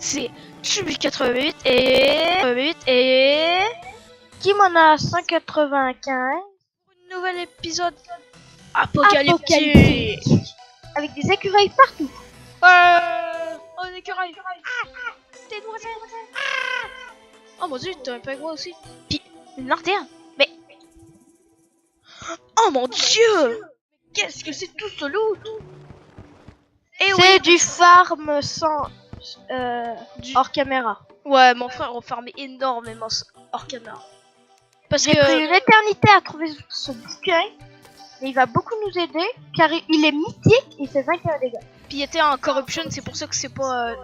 c'est Tubi88 et Kimona 195 pour un nouvel épisode apocalyptique. Avec des écureuils partout. Oh, un écureuil. T'es noisettes. Oh mon dieu, t'as un pingouin aussi. Puis une lanterne. Mais oh mon dieu, qu'est-ce que c'est tout ce loot? Et C'est du farm sans hors caméra. Ouais, mon frère, on farmait énormément hors caméra. Parce J'ai que pris une éternité à trouver ce bouquin. Mais il va beaucoup nous aider car il est mythique et il fait 21 dégâts. puis il était en corruption, c'est pour ça que c'est pas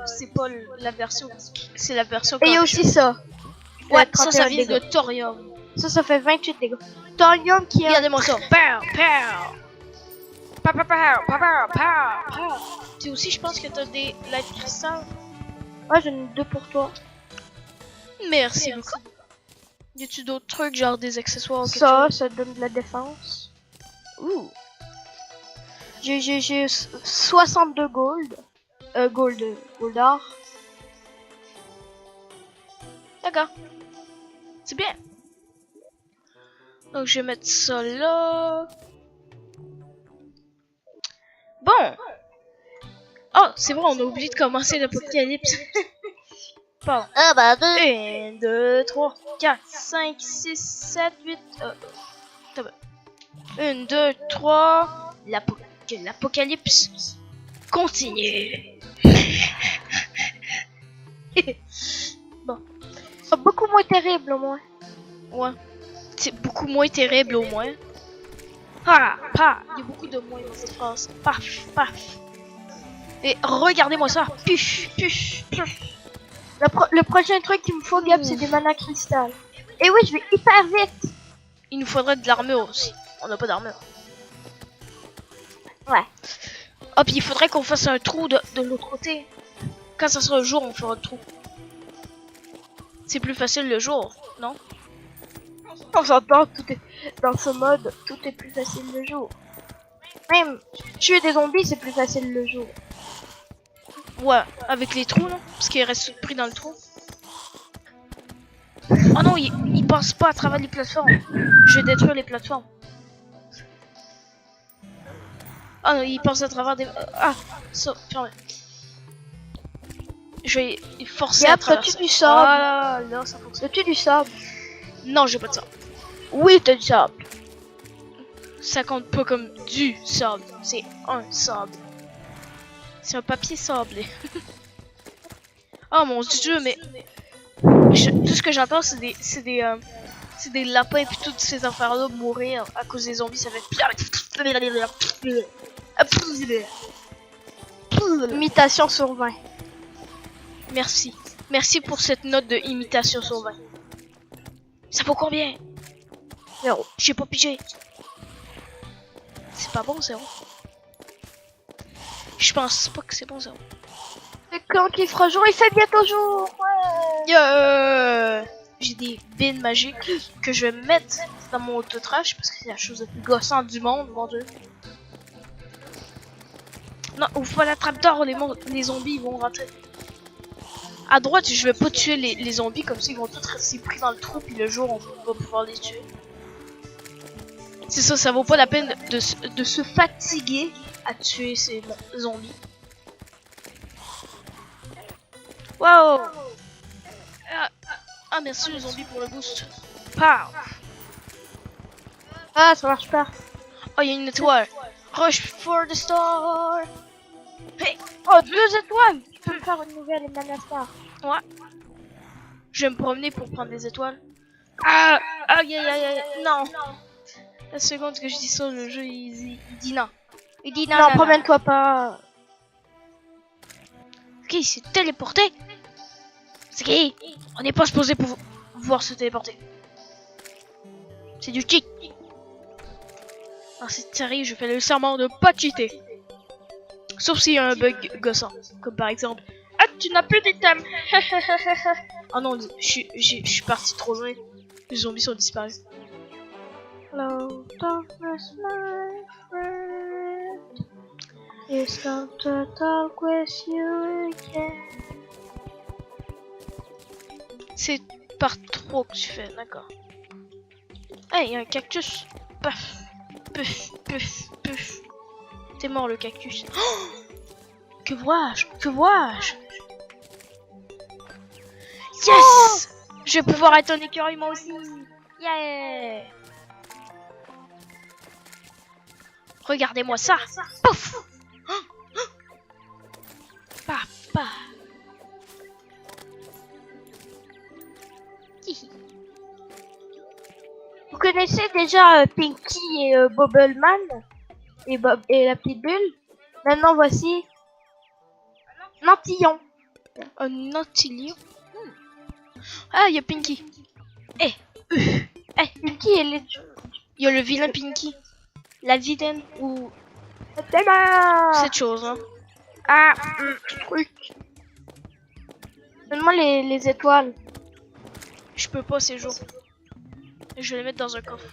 la version, c'est la version Et il y a corruption. aussi ça. Ouais, ça 31 vient de dégâts. thorium. Ça fait 28 dégâts. Thorium qui est... Regardez-moi ça. Pow, pow. Pow, pow, pow, pow, pow, pow. Tu aussi, je pense que t'as des light crystal. Ouais, j'en ai 2 pour toi. Merci beaucoup. Y a-tu d'autres trucs, genre des accessoires ou quelque Ça chose? donne de la défense. Ouh. J'ai 62 gold. Gold or. D'accord. C'est bien. Donc je vais mettre ça là. Bon. Oh, c'est vrai, on a oublié de commencer l'apocalypse. Pardon. Ah bah 1, 2, 3, 4, 5, 6, 7, 8. 1, 2, 3. L'apocalypse continue. Bon. beaucoup moins terrible au moins. Ouais. C'est beaucoup moins terrible au moins. Ah, pas. Il y a beaucoup de moins dans cette phrase. Paf, paf. Et regardez-moi ça. Puf, puf, puf. Le prochain truc qu'il me faut, Gab, c'est des mana cristal. Et oui, je vais hyper vite. Il nous faudrait de l'armure aussi. On n'a pas d'armure. Ouais. Oh, puis il faudrait qu'on fasse un trou de l'autre côté. Quand ça sera le jour, on fera le trou. C'est plus facile le jour, non? On s'entend, tout est dans ce mode, tout est plus facile le jour. Même tuer des zombies, c'est plus facile le jour. Ouais, avec les trous, là. Parce qu'il reste pris dans le trou. Oh non, il passe pas à travers les plateformes. Je vais détruire les plateformes. Oh non, il passe à travers des... Ah, ça, fermé. Je vais forcer à Gab, travers t'as-tu ça. du sable? Ah là, ça fonctionne. T'as-tu du sable? Non, j'ai pas de sable. Oui, t'as du sable. Ça compte pas comme du sable. C'est un sable. C'est un papier sablé. Oh mon dieu, mais... tout ce que j'entends, c'est des lapins et puis toutes ces affaires-là mourir à cause des zombies. Ça fait... Imitation sur 20. Merci. Merci pour cette note de imitation sur 20. Ça vaut combien? 0. J'ai pas pigé. C'est pas bon, 0. Je pense pas que c'est bon, 0. Et quand il fera jour, il fait bientôt jour. Ouais. J'ai des bins magiques que je vais mettre dans mon auto-trash parce que c'est la chose la plus gossante du monde, mon dieu. Non, ouvre pas la trappe d'or, les zombies ils vont rentrer. À droite, je vais pas tuer les zombies comme ça, ils vont tous rester pris dans le trou, puis le jour on va pouvoir les tuer. C'est ça, ça vaut pas la peine de se fatiguer à tuer ces zombies. Wow! Ah, merci les zombies pour le boost. Pow! Ah, ça marche pas. Oh, il y a une étoile. Rush for the star. Hey! Oh, 2 étoiles. Tu peux me faire une nouvelle mana star. Ouais. Je vais me promener pour prendre des étoiles. Ah! Aïe aïe aïe aïe. Non! La seconde que je dis ça, le jeu il dit non. Il dit non. Non, promène-toi pas. Ok, il s'est téléporté. C'est qui? On n'est pas supposé pouvoir se téléporter. C'est du cheat. Ah, c'est sérieux, je fais le serment de pas cheater. Sauf s'il y a un bug gossant. Comme par exemple, ah, tu n'as plus d'item. Oh non, je suis parti trop loin. Les zombies sont disparus. Hello, darkness, my friend. It's come to talk with you again. C'est par trop que tu fais, d'accord. Ah, il y a un cactus. Paf, puf, puf, puf. T'es mort le cactus. Oh, que vois-je? Que vois-je? Yes! Je vais pouvoir être un écureuil moi aussi. Yeah! Regardez-moi ça. Pouf! Papa. Vous connaissez déjà Pinky et Bobbleman et Bob et la petite bulle. Maintenant voici Nantillon. Un antillon. Ah, il y a Pinky. Eh, Pinky elle est il y a le vilain Pinky. La vilaine ou tellement. cette chose, hein. Ah, truc. Donne-moi les étoiles. Je peux pas ces jours. Je vais les mettre dans un coffre.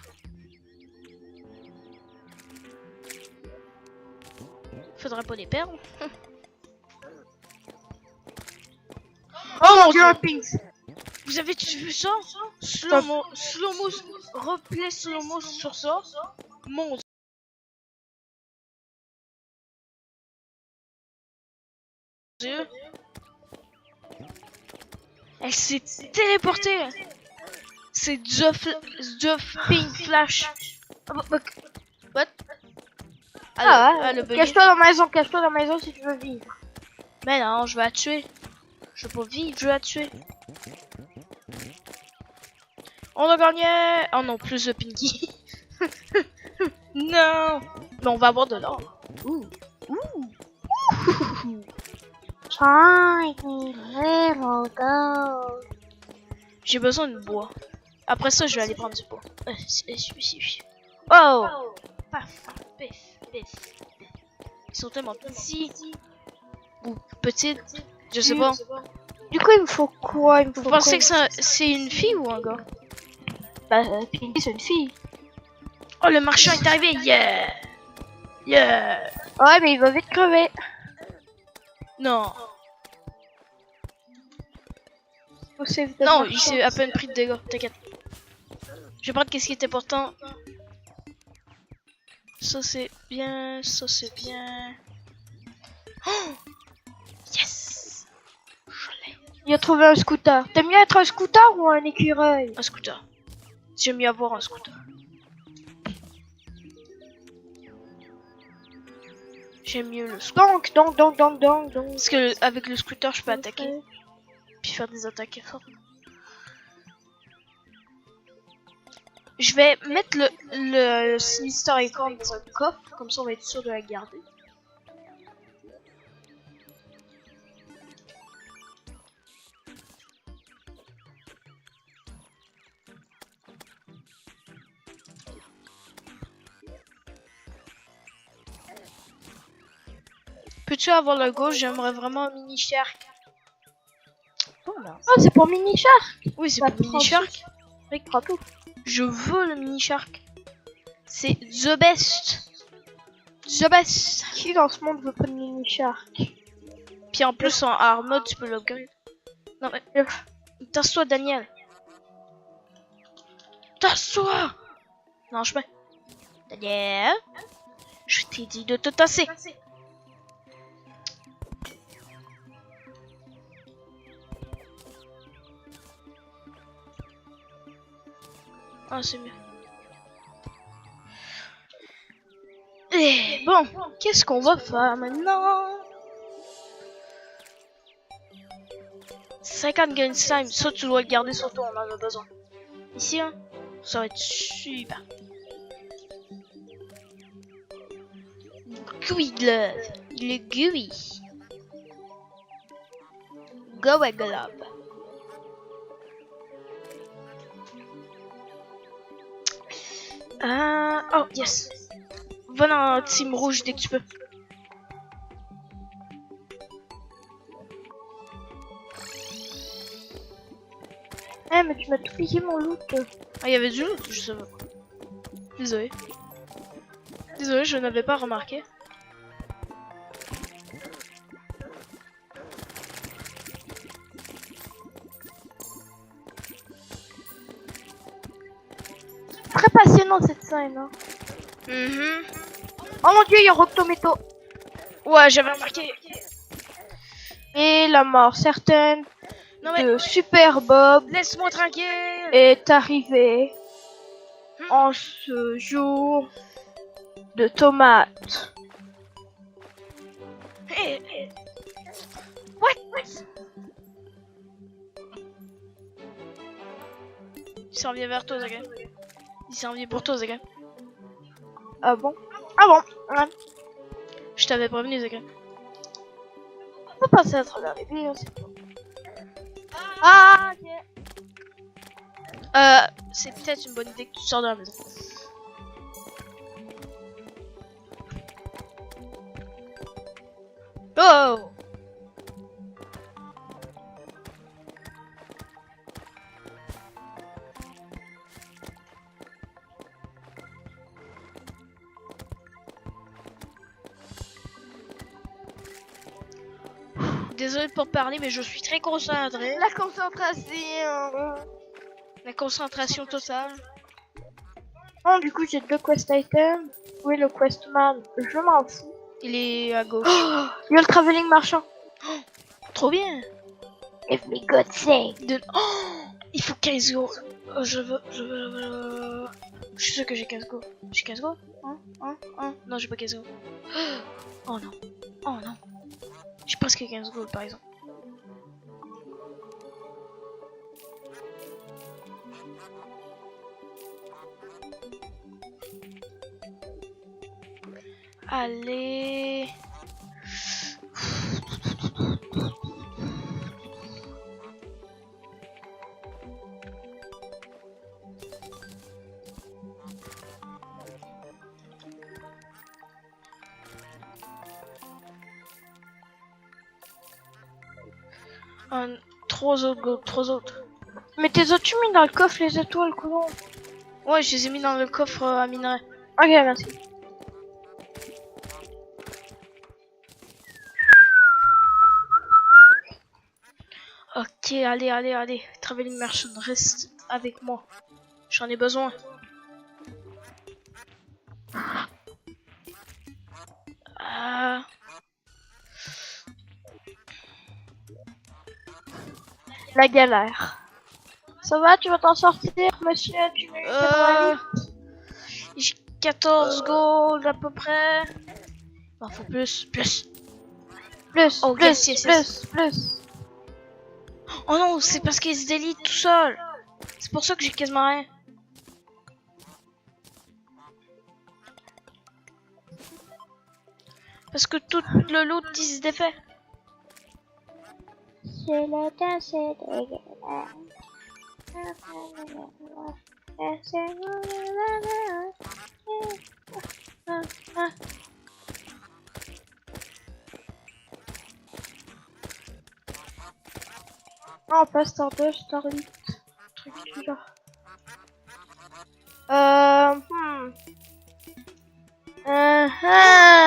Faudrait pas les perdre. Oh mon dieu, un Pinks. Vous avez vu ça? Slow-mo, replay slow-mo sur ça. Mon dieu. Elle s'est téléportée. C'est The Pink Flash. What? Ah Ah, ouais. le bug. Cache-toi dans la maison si tu veux vivre. Mais non, je vais la tuer. Je veux pas vivre, je vais la tuer. On a gagné. Oh non, plus de Pinky. Non. Mais on va avoir de l'or. Ouh. Shiny little girl. J'ai besoin de bois. Après ça, je vais aller prendre du bois. Oh. Paf, pif, pif. Ils sont tellement petits. Ou petites. Je sais pas. Du coup, il me faut quoi? Il me faut Vous pensez quoi? que c'est une fille ou un gars? Bah, Pinky, c'est une fille. Oh, le marchand est arrivé. Yeah. Yeah. Ouais, mais il va vite crever. Non. Save the Non, marchand. il s'est à peine pris de dégâts. T'inquiète. Je vais prendre qu'est-ce qui était important. Ça c'est bien. Ça c'est bien. Oh, yes. Je l'ai. Il a trouvé un scooter. T'aimes mieux être un scooter ou un écureuil? Un scooter. J'aime mieux avoir un scooter. J'aime mieux le scooter. Donc. Parce que avec le scooter, je peux attaquer. Puis faire des attaques fortes. Je vais mettre le Sinister Acorn dans un coffre. Comme ça, on va être sûr de la garder. Peux-tu avoir le gauche? J'aimerais vraiment un mini shark. Oh, c'est pour Mini Shark. Oui, c'est Bah, pour mini prends shark. Rick, prends tout. Je veux le mini shark. C'est the best. The best. Qui dans ce monde veut pas de Mini Shark? Puis en plus en hard mode, tu peux l'upgrade. Non mais tasse-toi, Daniel. Tasse-toi. Non, je peux. Daniel, je t'ai dit de te tasser. Ah, c'est mieux. Et bon, qu'est-ce qu'on va faire maintenant? 50 gain slime, ça tu dois le garder sur toi, on en a besoin. Ici, hein, ça va être super. Gooey glove, le gooey. Go a glove. Oh yes. Va dans team rouge dès que tu peux. Eh, mais tu m'as tout piqué mon loot. Ah, il y avait du loot, je sais pas. Désolé. Désolé, je n'avais pas remarqué. Très passionnant cette scène. Hein. Mhm. Oh mon dieu, il y a Rock Tomato. Ouais, j'avais remarqué. Et la mort certaine Non mais, de Super Bob laisse-moi tranquille. est arrivée en ce jour de tomates. Eh, what? Il s'en vient vers toi, Zaga. Il s'en vient pour toi, Zaga. Ah bon? Ah bon? Ouais. Je t'avais prévenu, Zaga. On peut passer à travers les billes aussi. Ah ok. C'est peut-être une bonne idée que tu sors de la maison. Oh! Désolé pour parler, mais je suis très concentré. La concentration. La concentration totale. Bon, du coup, j'ai 2 quest items. Oui, le questman, je m'en fous. Il est à gauche. Il y a le travelling marchand. Trop bien. Give me good thing. Il faut 15 go. Je veux. Je suis sûr que j'ai 15 go. J'ai 15 go? Non, j'ai pas 15 go. Oh non. Oh non. J'ai presque 15 go par exemple. Allez. Trois autres go, trois autres. Mais tes autres, tu mis dans le coffre les étoiles, colon. Ouais, je les ai mis dans le coffre à minerai. Ok, merci. Ok, allez. Traveling Merchant, reste avec moi. J'en ai besoin. La galère. Ça va, tu vas t'en sortir, monsieur? Tu veux J'ai 14 gold à peu près. Il faut plus. plus, Oh, plus, yes. plus. Oh non, c'est parce qu'il se délite tout seul. C'est pour ça que j'ai quasiment rien. Parce que tout le loot il se défait. C'est le temps, c'est dégueulasse. Non, pas Star 2, Star 8. Truc du genre.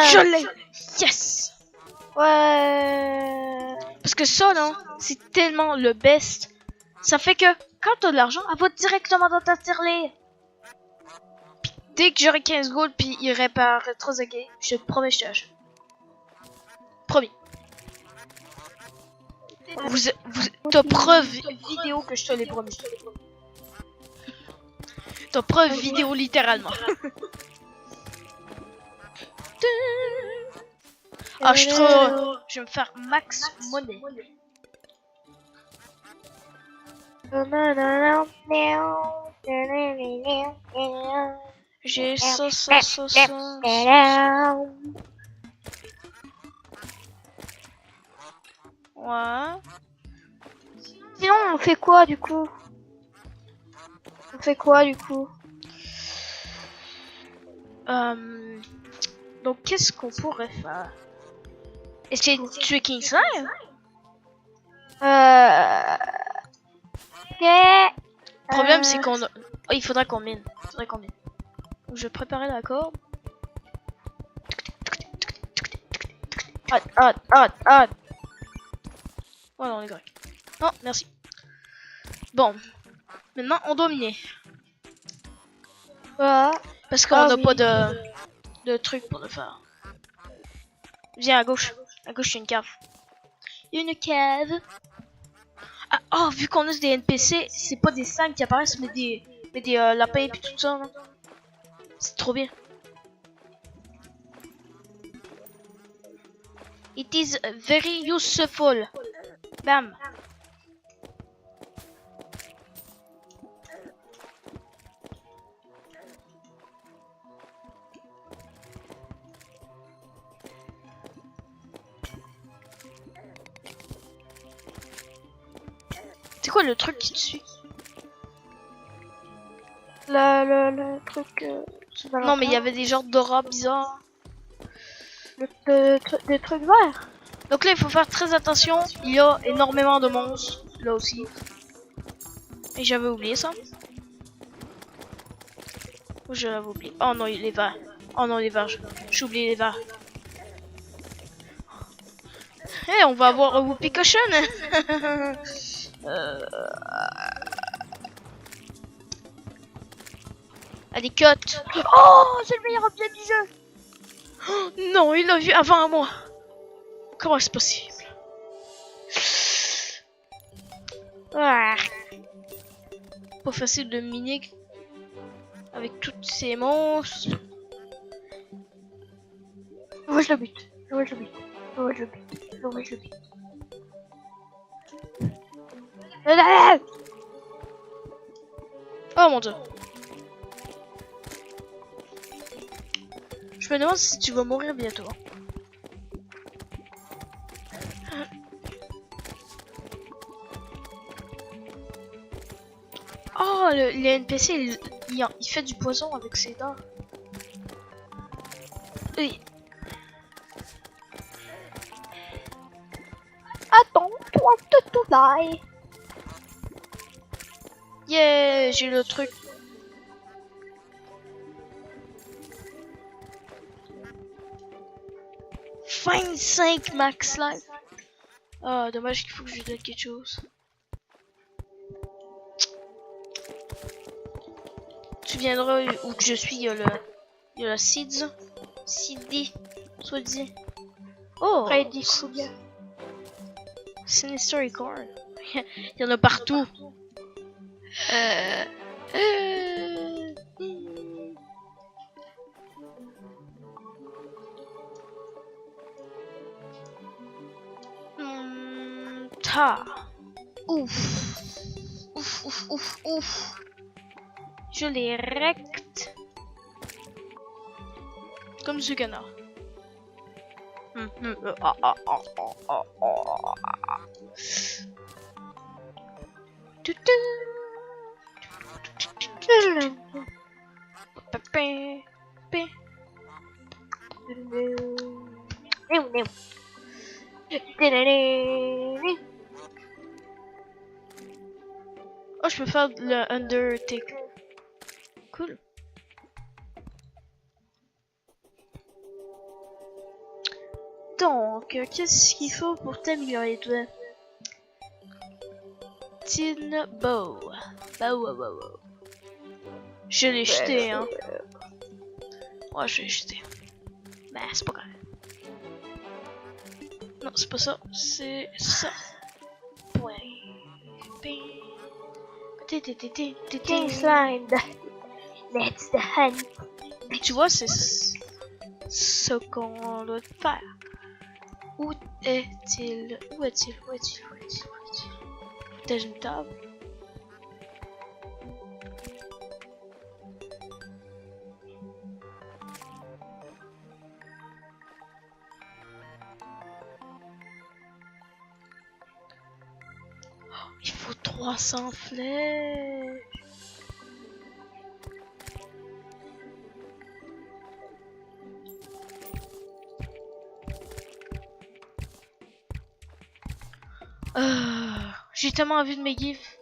Je l'ai. Yes. Ouais. Parce que ça, non, c'est tellement le best. Ça fait que quand t'as de l'argent, elle va directement dans ta tirelire. Puis dès que j'aurai 15 gold, puis il répare Trozagay, je te promets, je te lâche. Promis. T'as preuve vidéo que je te l'ai promis. T'as preuve vidéo littéralement. Ah, je suis trop. Je vais me faire max monnaie. J'ai ça. Ouais. Sinon, on fait quoi du coup? Donc, qu'est-ce qu'on pourrait faire? Essayer de tuer King Slime? Ok. Le problème, c'est qu'on... Oh, il faudra qu'on mine. Donc, je vais préparer la corde. Hot. Oh non, on est correct. Non, merci. Bon. Maintenant, on doit miner. Ah, Parce qu'on n'a pas de truc pour le faire. Viens à gauche. À gauche, il y a une cave. Une cave. Ah, oh, vu qu'on a des NPC, c'est pas des sangs qui apparaissent, mais des lapins et tout ça. C'est trop bien. It is very useful. Bam. C'est quoi le truc qui te suit? le truc. Non, mais il y avait des genres d'aura bizarres. Des trucs verts. Donc là, il faut faire très attention. Il y a énormément de monstres. Là aussi. Et j'avais oublié ça. Ou je l'avais oublié. Oh non, les vers. Oh non, les vers. J'ai oublié les vers. Eh, on va avoir un Whoopi Cushion. Allez, cut. Oh, c'est le meilleur objet du jeu. Oh, non, il l'a vu avant moi. Comment est-ce possible? Ah. Pas facile de miner avec toutes ces monstres. Ouais, je le bute. Ouais, je le bute. Ouais, je le bute. Ouais, je le bute. Oh mon dieu. Je me demande si tu vas mourir bientôt. Oh, le NPC, il fait du poison avec ses dents. Oui. Attends-toi de tout die. Yeah, j'ai le truc. Find 5 max life. Ah, dommage qu'il faut que je lui donne quelque chose. Tu viendras où que je suis, il y a le Seeds. CD. Soit dit. Oh! Freddy Krueger. Sinister Record. Il y en a partout. Ta. Ouf. Ouf, ouf, ouf, ouf. Je les recte. Comme ce canard. Oh, je peux faire le Undertake. Cool. Donc, qu'est-ce qu'il faut pour t'améliorer, toi? Tin Bow. Bow. Je l'ai jeté, hein. Ouais, je l'ai jeté. Ben, c'est pas grave. Non, c'est pas ça. C'est ça. Ouais. Slime. Let's the hunt. Tu vois, c'est ce qu'on doit faire. Où est-il? Où est-il? T'as une table? Oh, il faut 300 flèches. J'ai tellement envie de mes gifs.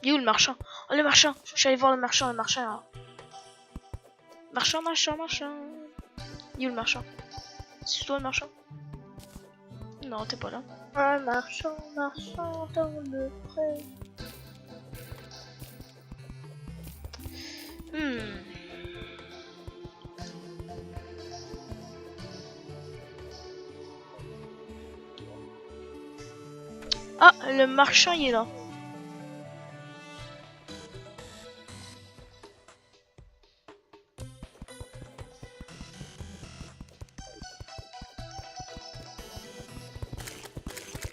Il est où le marchand? Oh, le marchand! Je suis allé voir le marchand. Hein. Marchand. Il est où le marchand? C'est toi le marchand? Non, t'es pas là. Un marchand dans le pré. Hmm. Ah, le marchand il est là.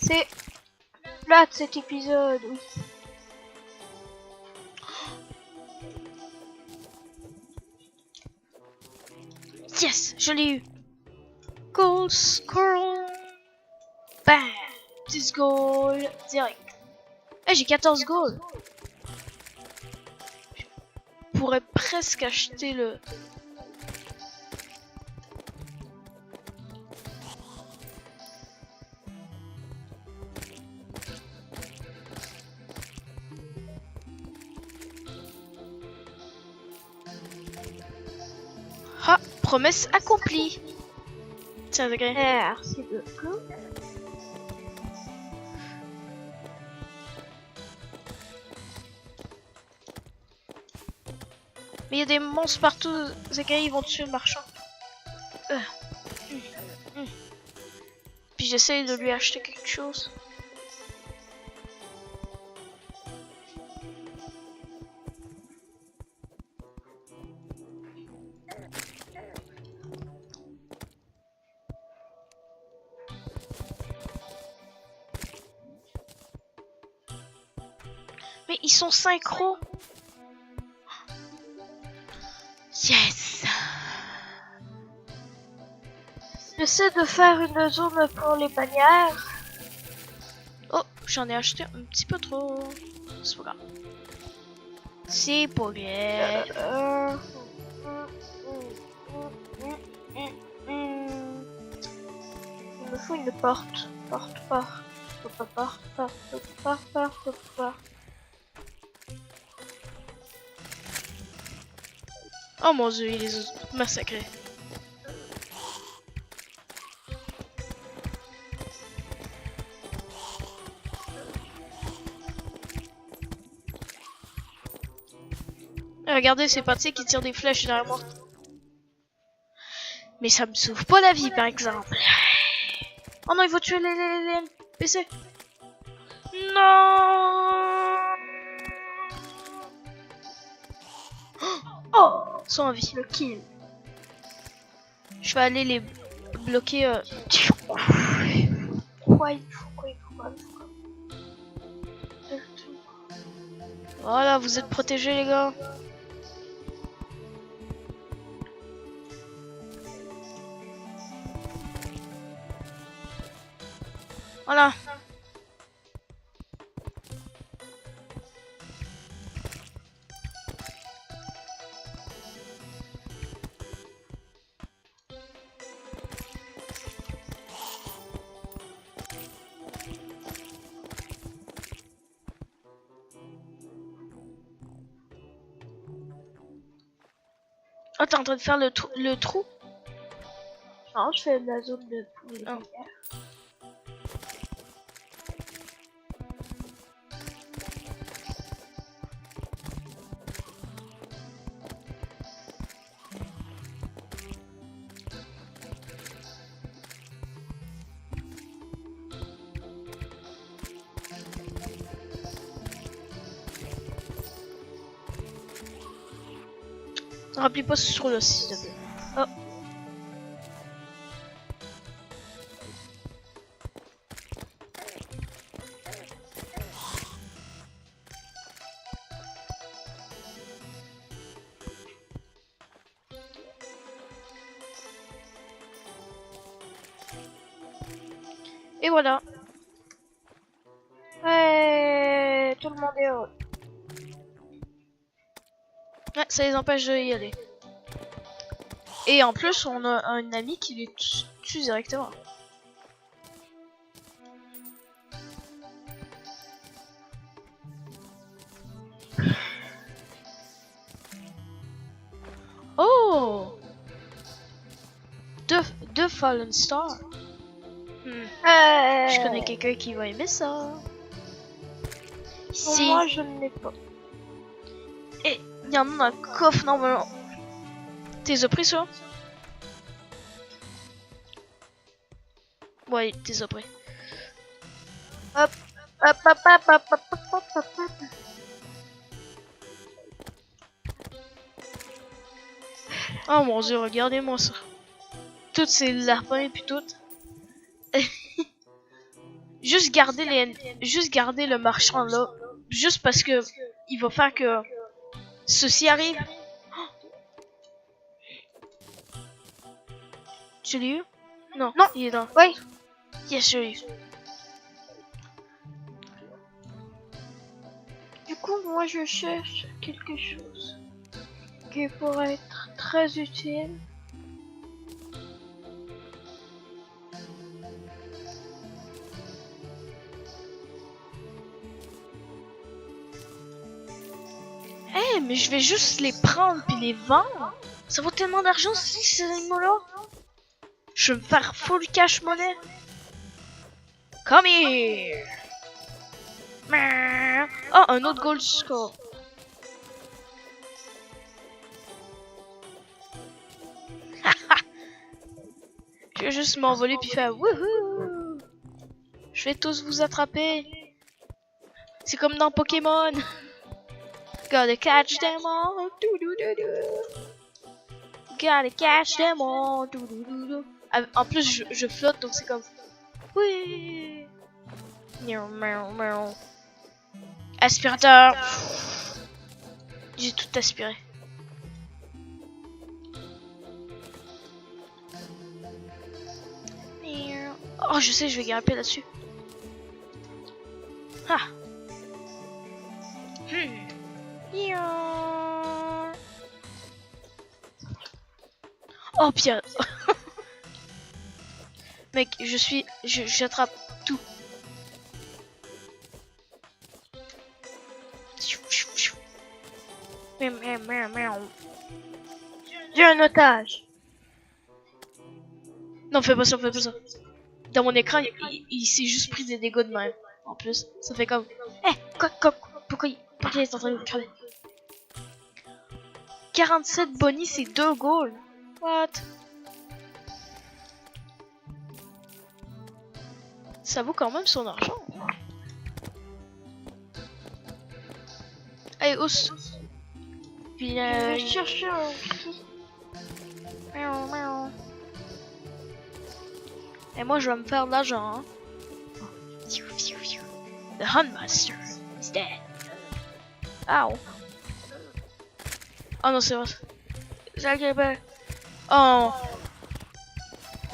C'est là de cet épisode, oui. Yes, je l'ai eu. Goal score. Bam. 10 goals direct. Eh, j'ai 14 goals. Je pourrais presque acheter le... Ah, promesse accomplie. Tiens, Zachary. Merci beaucoup. Mais il y a des monstres partout, Zachary, ils vont tuer le marchand. Puis j'essaye de lui acheter quelque chose. Mais ils sont synchro. Yes. J'essaie de faire une zone pour les bannières. Oh, j'en ai acheté un petit peu trop. C'est pas grave. C'est pas grave. Il me faut une porte. Porte. Oh mon dieu, il les a massacrés. Regardez, c'est Patsy qui tire des flèches derrière moi. Mais ça me sauve pas la vie, par exemple. Oh non, il faut tuer les NPC. Non. Oh, Ils sont en vie. le kill. Je vais aller les bloquer. Quoi il faut. Voilà, vous êtes protégés, les gars. Voilà. Oh, t'es en train de faire le trou? Non, je fais la zone de pour les Ah. bannières. Rappelez pas ce trou là, s'il te plaît. Oh. Et voilà. Ouais, tout le monde est heureux. Ouais, ça les empêche d'y aller. Et en plus, on a un ami qui les tue directement. Oh! Deux Fallen Star. Je connais quelqu'un qui va aimer ça. Pour Ici. moi, je ne l'ai pas. Il y en a dans le coffre normalement. T'es pris ça? Ouais, t'es pris. Hop, hop, hop, hop, hop, hop, hop, hop, hop. Oh mon dieu, regardez-moi ça. Tous ces lapins et puis tout. Juste garder le marchand là. Juste parce que il va faire que ceci arrive. Tu l'as eu? Non. Non. Il est dans. Oui. Yes, je l'ai eu. Du coup, moi, je cherche quelque chose qui pourrait être très utile. Eh, mais je vais juste les prendre puis les vendre. Ça vaut tellement d'argent ces animaux-là. Je vais me faire full cash money. Come here. Oh, un autre gold score. Je vais juste m'envoler puis faire wouhou. Je vais tous vous attraper. C'est comme dans Pokémon. Gotta catch them all. Gotta catch them all. En plus, je flotte donc c'est comme. Oui. Aspirateur. J'ai tout aspiré. Oh, je sais, je vais grimper là-dessus. Ah. Oh, Pierre. Mec, j'attrape tout. J'ai un otage. Non, fais pas ça, fais pas ça. Dans mon écran, il s'est juste pris des dégâts de même. En plus, ça fait comme. Eh, pourquoi il est en train de me crever? 47 bonnie, c'est 2 goals. What? Ça vaut quand même son argent. Allez, ous. Puis Je vais chercher un... Et moi, je vais me faire de l'argent. Hein. The Huntmaster is dead. Ow. Oh non, c'est vrai. Oh.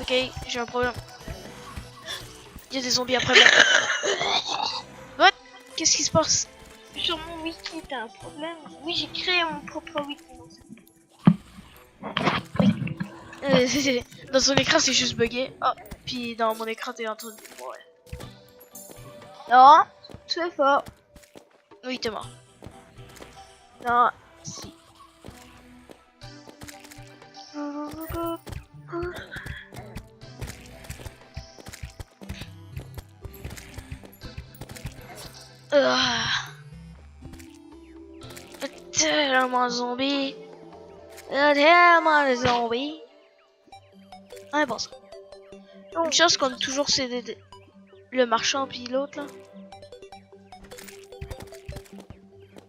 Ok, j'ai un problème. Il y a des zombies après moi. What? Qu'est-ce qui se passe? Sur mon wiki, t'as un problème? Oui, j'ai créé mon propre wiki. Dans son écran, c'est juste bugué. Oh, puis dans mon écran, t'es en train de. Ouais. Non, c'est faux. Oui, t'es mort. Non, si. Tellement de zombies. Tellement de zombies. Ouais, bon ça. Une chose qu'on a toujours, c'est le marchand puis l'autre là.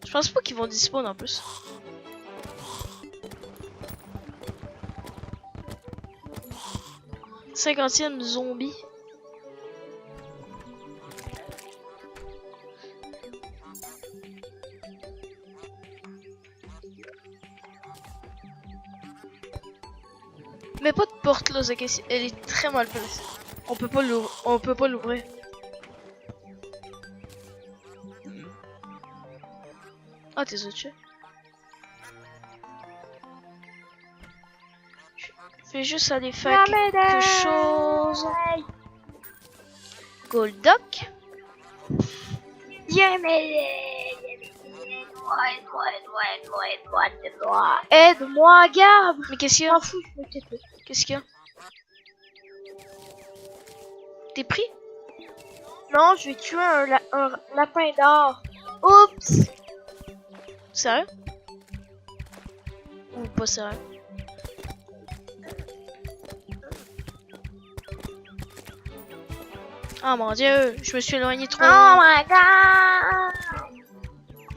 Je pense pas qu'ils vont dispawn en plus. Cinquantième zombie. Mais pas de porte là, Zaki, elle est très mal placée. On peut pas l'ouvrir. Ah, t'es autres. Je vais juste aller faire quelque chose. Goldock. Aide-moi, Gab. Mais qu'est-ce qu'il y Je a? m'en fous, je me tais. Qu'est-ce qu'il y a? T'es pris? Non, je vais tuer un lapin d'or. Oups. Sérieux? Ou pas ça. Ah mon dieu, je me suis éloigné trop Oh loin. my god!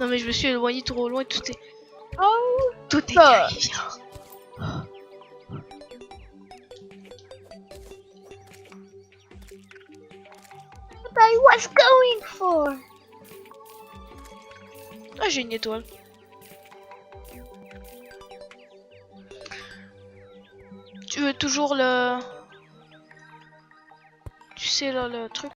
Non mais je me suis éloigné trop loin, tout est Oh! terrifiant. What I was going for? Ah, j'ai une étoile. Tu veux toujours le... Tu sais là, le truc